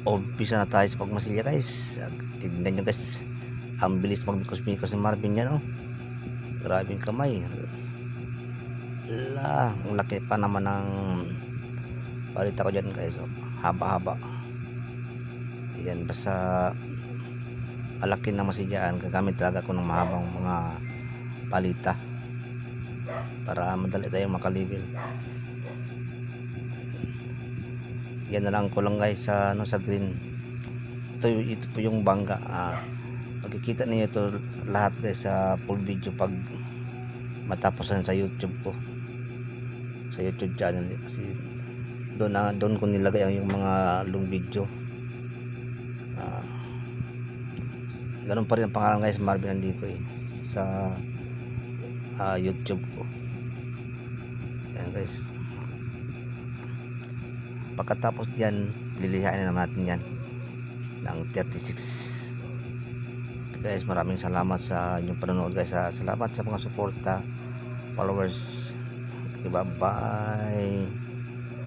Umpisa na tayo sa pagmasilya guys. Tignan nyo guys, ang bilis magmikos-mikos ni Marvin yan, oh. Grabing kamay. Ang laki pa naman ng palita ko dyan guys, oh. Haba-haba yan. Basta malaki na masilyaan, gagamit talaga ako ng mahabang mga palita para madali tayong makalibil. Yan na lang ko lang guys sa sa green. Ito po yung bangga. Makikita niyo ito lahat guys sa full video pag matapos sa YouTube ko, sa YouTube channel, kasi doon ko nilagay yung mga long video. Ganun pa rin ang pangalan guys, Marvin Andico, sa YouTube ko. Yan guys. Pagkatapos diyan, lilihain na natin yan ng 36. Guys, maraming salamat sa inyong panonood guys. Salamat sa mga suporta, followers. Okay, bye bye.